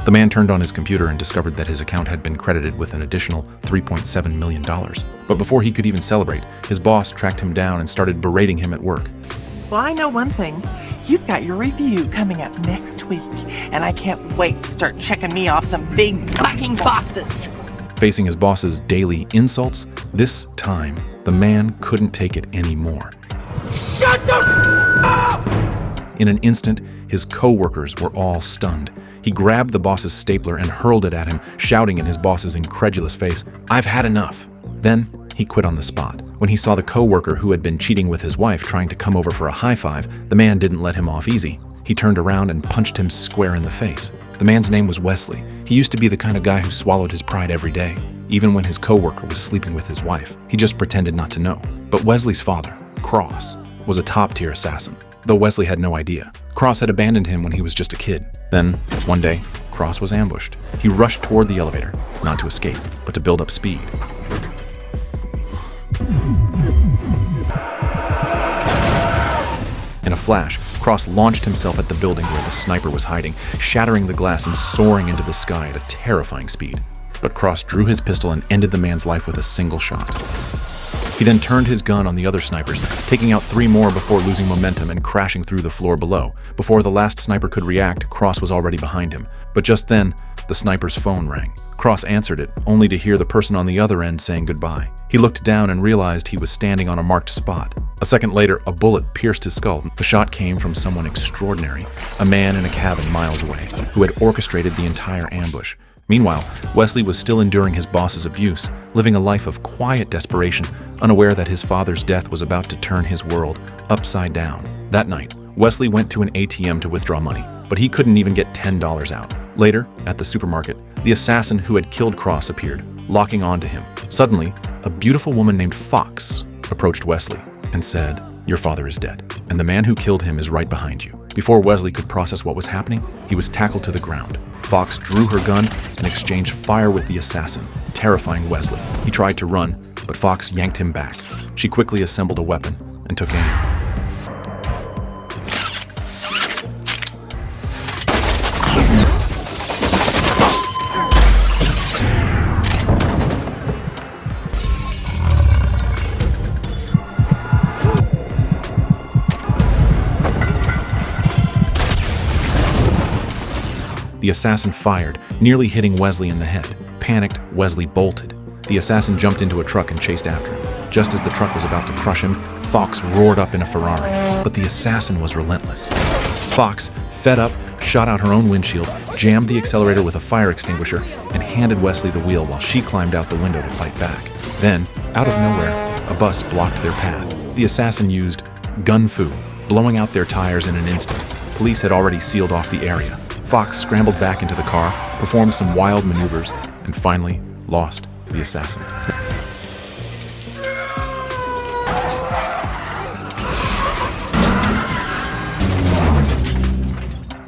The man turned on his computer and discovered that his account had been credited with an additional $3.7 million. But before he could even celebrate, his boss tracked him down and started berating him at work. Well, I know one thing. You've got your review coming up next week, and I can't wait to start checking me off some big fucking boxes. Facing his boss's daily insults, this time, the man couldn't take it anymore. Shut the up! In an instant, his co-workers were all stunned. He grabbed the boss's stapler and hurled it at him, shouting in his boss's incredulous face, "I've had enough." Then, he quit on the spot. When he saw the co-worker who had been cheating with his wife trying to come over for a high five, the man didn't let him off easy. He turned around and punched him square in the face. The man's name was Wesley. He used to be the kind of guy who swallowed his pride every day. Even when his co-worker was sleeping with his wife, he just pretended not to know. But Wesley's father, Cross, was a top-tier assassin, though Wesley had no idea. Cross had abandoned him when he was just a kid. Then, one day, Cross was ambushed. He rushed toward the elevator, not to escape, but to build up speed. In a flash, Cross launched himself at the building where the sniper was hiding, shattering the glass and soaring into the sky at a terrifying speed. But Cross drew his pistol and ended the man's life with a single shot. He then turned his gun on the other snipers, taking out 3 more before losing momentum and crashing through the floor below. Before the last sniper could react, Cross was already behind him. But just then, the sniper's phone rang. Cross answered it, only to hear the person on the other end saying goodbye. He looked down and realized he was standing on a marked spot. A second later, a bullet pierced his skull. The shot came from someone extraordinary, a man in a cabin miles away, who had orchestrated the entire ambush. Meanwhile, Wesley was still enduring his boss's abuse, living a life of quiet desperation, unaware that his father's death was about to turn his world upside down. That night, Wesley went to an ATM to withdraw money, but he couldn't even get $10 out. Later, at the supermarket, the assassin who had killed Cross appeared, locking onto him. Suddenly, a beautiful woman named Fox approached Wesley and said, "Your father is dead, and the man who killed him is right behind you." Before Wesley could process what was happening, he was tackled to the ground. Fox drew her gun and exchanged fire with the assassin, terrifying Wesley. He tried to run, but Fox yanked him back. She quickly assembled a weapon and took aim. The assassin fired, nearly hitting Wesley in the head. Panicked, Wesley bolted. The assassin jumped into a truck and chased after him. Just as the truck was about to crush him, Fox roared up in a Ferrari, but the assassin was relentless. Fox, fed up, shot out her own windshield, jammed the accelerator with a fire extinguisher, and handed Wesley the wheel while she climbed out the window to fight back. Then, out of nowhere, a bus blocked their path. The assassin used gun fu, blowing out their tires in an instant. Police had already sealed off the area. Fox scrambled back into the car, performed some wild maneuvers, and finally lost the assassin.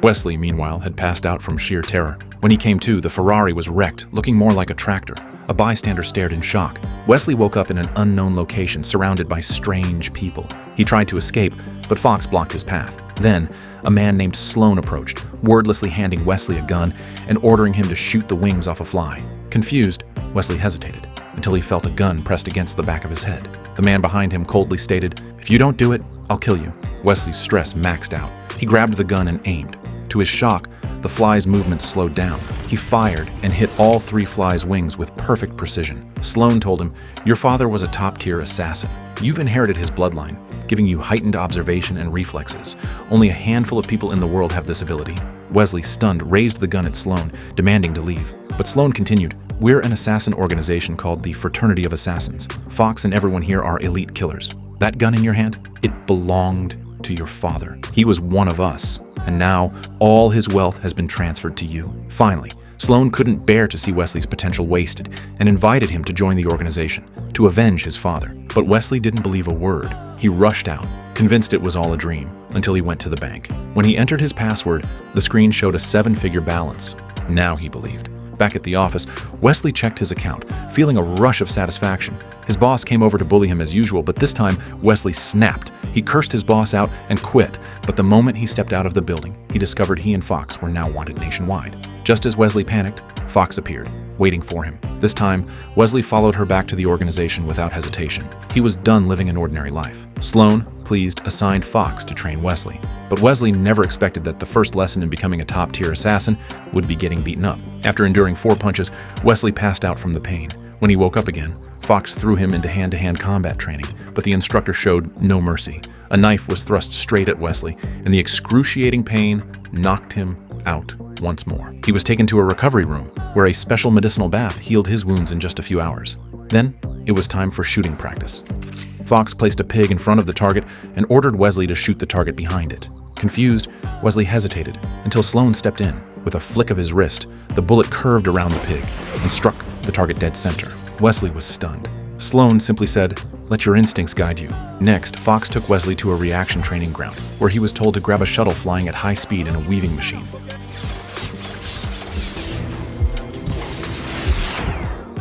Wesley, meanwhile, had passed out from sheer terror. When he came to, the Ferrari was wrecked, looking more like a tractor. A bystander stared in shock. Wesley woke up in an unknown location, surrounded by strange people. He tried to escape, but Fox blocked his path. Then, a man named Sloan approached, wordlessly handing Wesley a gun and ordering him to shoot the wings off a fly. Confused, Wesley hesitated until he felt a gun pressed against the back of his head. The man behind him coldly stated, "If you don't do it, I'll kill you." Wesley's stress maxed out. He grabbed the gun and aimed. To his shock, the fly's movements slowed down. He fired and hit all 3 flies' wings with perfect precision. Sloan told him, "Your father was a top-tier assassin. You've inherited his bloodline, giving you heightened observation and reflexes. Only a handful of people in the world have this ability." Wesley, stunned, raised the gun at Sloan, demanding to leave. But Sloan continued, "We're an assassin organization called the Fraternity of Assassins. Fox and everyone here are elite killers. That gun in your hand, it belonged to your father. He was one of us, and now all his wealth has been transferred to you." Finally, Sloan couldn't bear to see Wesley's potential wasted and invited him to join the organization, to avenge his father. But Wesley didn't believe a word. He rushed out, convinced it was all a dream, until he went to the bank. When he entered his password, the screen showed a 7-figure balance. Now he believed. Back at the office, Wesley checked his account, feeling a rush of satisfaction. His boss came over to bully him as usual, but this time, Wesley snapped. He cursed his boss out and quit, but the moment he stepped out of the building, he discovered he and Fox were now wanted nationwide. Just as Wesley panicked, Fox appeared, waiting for him. This time, Wesley followed her back to the organization without hesitation. He was done living an ordinary life. Sloan, pleased, assigned Fox to train Wesley. But Wesley never expected that the first lesson in becoming a top-tier assassin would be getting beaten up. After enduring 4 punches, Wesley passed out from the pain. When he woke up again, Fox threw him into hand-to-hand combat training, but the instructor showed no mercy. A knife was thrust straight at Wesley, and the excruciating pain knocked him out once more. He was taken to a recovery room, where a special medicinal bath healed his wounds in just a few hours. Then, it was time for shooting practice. Fox placed a pig in front of the target and ordered Wesley to shoot the target behind it. Confused, Wesley hesitated until Sloan stepped in. With a flick of his wrist, the bullet curved around the pig and struck the target dead center. Wesley was stunned. Sloan simply said, "Let your instincts guide you." Next, Fox took Wesley to a reaction training ground, where he was told to grab a shuttle flying at high speed in a weaving machine.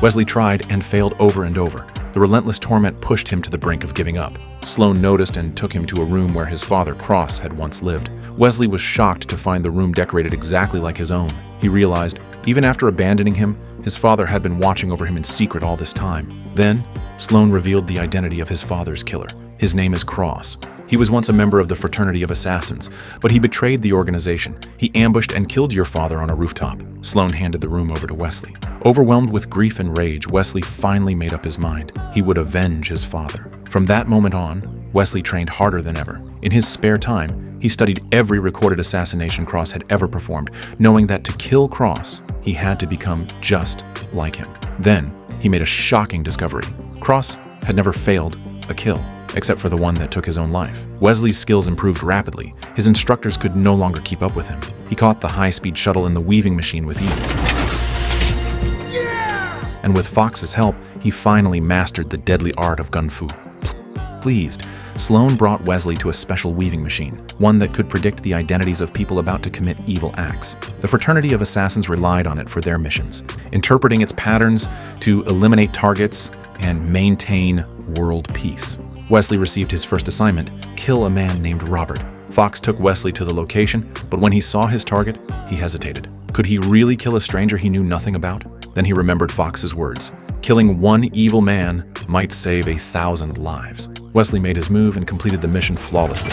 Wesley tried and failed over and over. The relentless torment pushed him to the brink of giving up. Sloan noticed and took him to a room where his father, Cross, had once lived. Wesley was shocked to find the room decorated exactly like his own. He realized, even after abandoning him, his father had been watching over him in secret all this time. Then, Sloan revealed the identity of his father's killer. His name is Cross. He was once a member of the fraternity of assassins, but he betrayed the organization. He ambushed and killed your father on a rooftop. Sloan handed the room over to Wesley. Overwhelmed with grief and rage, Wesley finally made up his mind. He would avenge his father. From that moment on, Wesley trained harder than ever. In his spare time, he studied every recorded assassination Cross had ever performed, knowing that to kill Cross, he had to become just like him. Then, he made a shocking discovery. Cross had never failed a kill, except for the one that took his own life. Wesley's skills improved rapidly. His instructors could no longer keep up with him. He caught the high-speed shuttle in the weaving machine with ease. And with Fox's help, he finally mastered the deadly art of gun fu. Pleased, Sloan brought Wesley to a special weaving machine, one that could predict the identities of people about to commit evil acts. The fraternity of assassins relied on it for their missions, interpreting its patterns to eliminate targets and maintain world peace. Wesley received his first assignment, kill a man named Robert. Fox took Wesley to the location, but when he saw his target, he hesitated. Could he really kill a stranger he knew nothing about? Then he remembered Fox's words. Killing one evil man might save 1,000 lives. Wesley made his move and completed the mission flawlessly.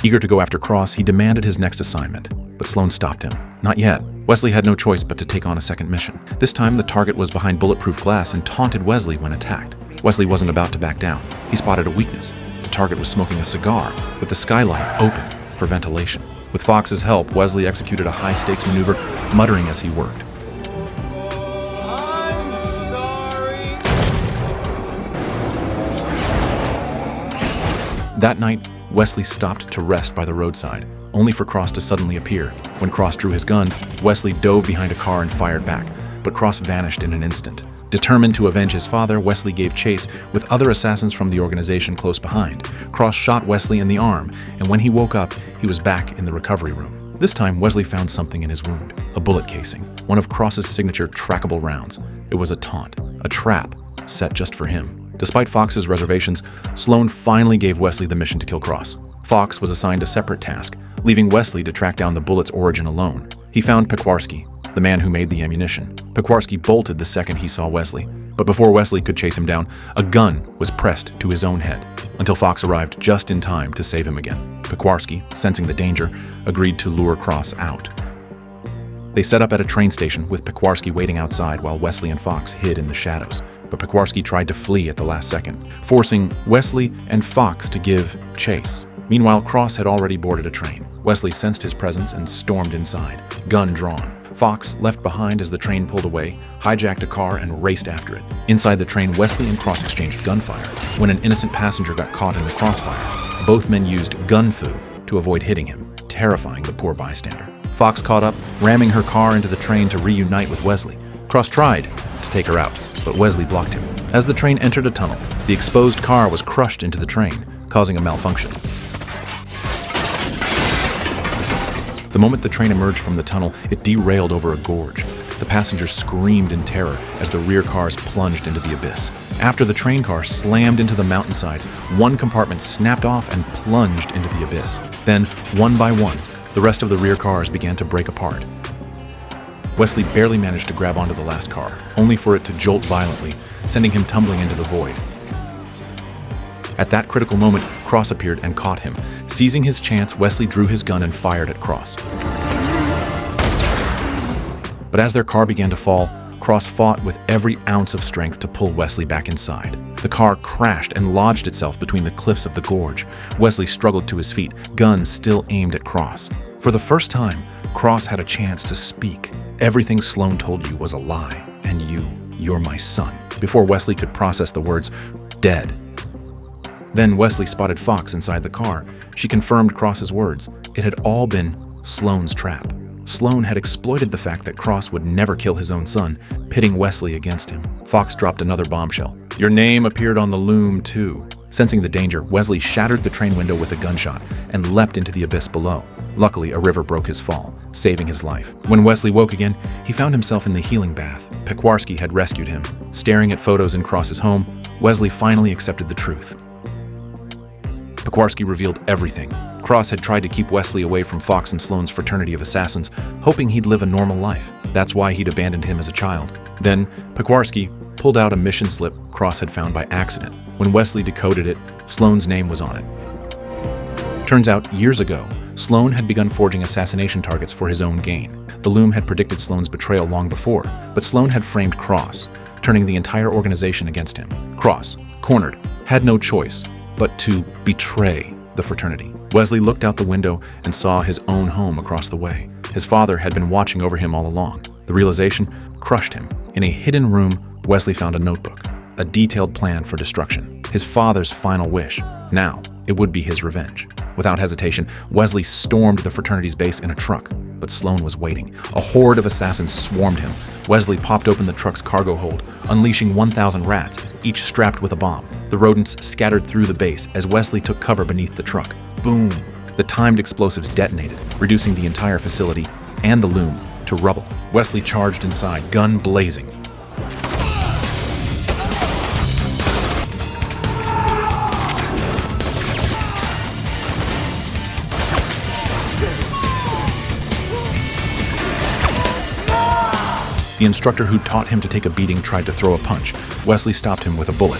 Eager to go after Cross, he demanded his next assignment, but Sloan stopped him. Not yet. Wesley had no choice but to take on a second mission. This time, the target was behind bulletproof glass and taunted Wesley when attacked. Wesley wasn't about to back down. He spotted a weakness. The target was smoking a cigar, with the skylight open for ventilation. With Fox's help, Wesley executed a high-stakes maneuver, muttering as he worked. I'm sorry. That night, Wesley stopped to rest by the roadside, only for Cross to suddenly appear. When Cross drew his gun, Wesley dove behind a car and fired back, but Cross vanished in an instant. Determined to avenge his father, Wesley gave chase with other assassins from the organization close behind. Cross shot Wesley in the arm, and when he woke up, he was back in the recovery room. This time, Wesley found something in his wound, a bullet casing, one of Cross's signature trackable rounds. It was a taunt, a trap, set just for him. Despite Fox's reservations, Sloan finally gave Wesley the mission to kill Cross. Fox was assigned a separate task, leaving Wesley to track down the bullet's origin alone. He found Pequarski, the man who made the ammunition. Pequarski bolted the second he saw Wesley, but before Wesley could chase him down, a gun was pressed to his own head, until Fox arrived just in time to save him again. Pequarski, sensing the danger, agreed to lure Cross out. They set up at a train station with Pequarski waiting outside while Wesley and Fox hid in the shadows, but Pequarski tried to flee at the last second, forcing Wesley and Fox to give chase. Meanwhile, Cross had already boarded a train. Wesley sensed his presence and stormed inside, gun drawn. Fox, left behind as the train pulled away, hijacked a car and raced after it. Inside the train, Wesley and Cross exchanged gunfire. When an innocent passenger got caught in the crossfire, both men used gun fu to avoid hitting him, terrifying the poor bystander. Fox caught up, ramming her car into the train to reunite with Wesley. Cross tried to take her out, but Wesley blocked him. As the train entered a tunnel, the exposed car was crushed into the train, causing a malfunction. The moment the train emerged from the tunnel, it derailed over a gorge. The passengers screamed in terror as the rear cars plunged into the abyss. After the train car slammed into the mountainside, one compartment snapped off and plunged into the abyss. Then, one by one, The rest of the rear cars began to break apart. Wesley barely managed to grab onto the last car, only for it to jolt violently, sending him tumbling into the void. At that critical moment, Cross appeared and caught him. Seizing his chance, Wesley drew his gun and fired at Cross. But as their car began to fall, Cross fought with every ounce of strength to pull Wesley back inside. The car crashed and lodged itself between the cliffs of the gorge. Wesley struggled to his feet, gun still aimed at Cross. For the first time, Cross had a chance to speak. Everything Sloan told you was a lie, and you're my son. Before Wesley could process the words, dead. Then Wesley spotted Fox inside the car. She confirmed Cross's words. It had all been Sloan's trap. Sloan had exploited the fact that Cross would never kill his own son, pitting Wesley against him. Fox dropped another bombshell. Your name appeared on the loom, too. Sensing the danger, Wesley shattered the train window with a gunshot and leapt into the abyss below. Luckily, a river broke his fall, saving his life. When Wesley woke again, he found himself in the healing bath. Pequarski had rescued him. Staring at photos in Cross's home, Wesley finally accepted the truth. Pequarski revealed everything. Cross had tried to keep Wesley away from Fox and Sloan's fraternity of assassins, hoping he'd live a normal life. That's why he'd abandoned him as a child. Then, Pequarski pulled out a mission slip Cross had found by accident. When Wesley decoded it, Sloan's name was on it. Turns out, years ago, Sloan had begun forging assassination targets for his own gain. The loom had predicted Sloan's betrayal long before, but Sloan had framed Cross, turning the entire organization against him. Cross, cornered, had no choice but to betray the fraternity. Wesley looked out the window and saw his own home across the way. His father had been watching over him all along. The realization crushed him. In a hidden room, Wesley found a notebook, a detailed plan for destruction. His father's final wish. Now, it would be his revenge. Without hesitation, Wesley stormed the fraternity's base in a truck, but Sloan was waiting. A horde of assassins swarmed him. Wesley popped open the truck's cargo hold, unleashing 1,000 rats, each strapped with a bomb. The rodents scattered through the base as Wesley took cover beneath the truck. Boom! The timed explosives detonated, reducing the entire facility and the loom to rubble. Wesley charged inside, gun blazing. The instructor who taught him to take a beating tried to throw a punch. Wesley stopped him with a bullet.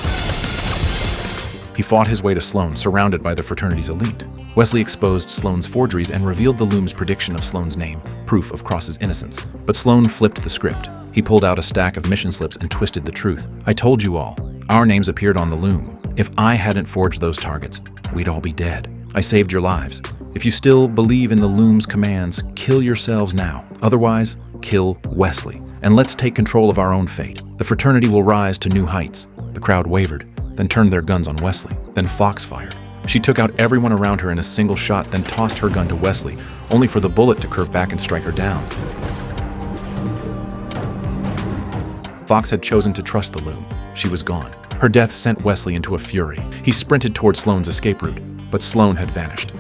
He fought his way to Sloan, surrounded by the fraternity's elite. Wesley exposed Sloan's forgeries and revealed the loom's prediction of Sloan's name, proof of Cross's innocence. But Sloan flipped the script. He pulled out a stack of mission slips and twisted the truth. I told you all. Our names appeared on the loom. If I hadn't forged those targets, we'd all be dead. I saved your lives. If you still believe in the loom's commands, kill yourselves now. Otherwise, kill Wesley. And let's take control of our own fate. The fraternity will rise to new heights. The crowd wavered, then turned their guns on Wesley. Then Fox fired. She took out everyone around her in a single shot, then tossed her gun to Wesley, only for the bullet to curve back and strike her down. Fox had chosen to trust the loom. She was gone. Her death sent Wesley into a fury. He sprinted toward Sloan's escape route, but Sloan had vanished.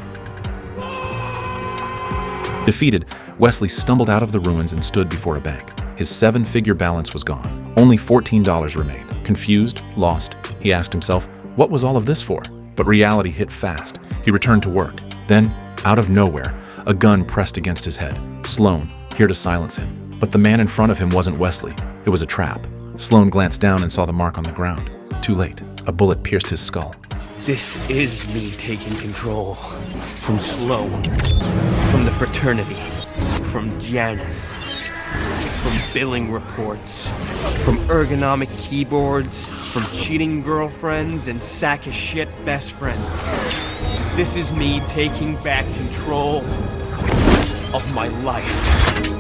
Defeated, Wesley stumbled out of the ruins and stood before a bank. His 7-figure balance was gone. Only $14 remained. Confused, lost, he asked himself, what was all of this for? But reality hit fast. He returned to work. Then, out of nowhere, a gun pressed against his head. Sloan, here to silence him. But the man in front of him wasn't Wesley. It was a trap. Sloan glanced down and saw the mark on the ground. Too late. A bullet pierced his skull. This is me taking control. From Sloan. From the fraternity. From Janice. From billing reports. From ergonomic keyboards. From cheating girlfriends and sack of shit best friends. This is me taking back control of my life.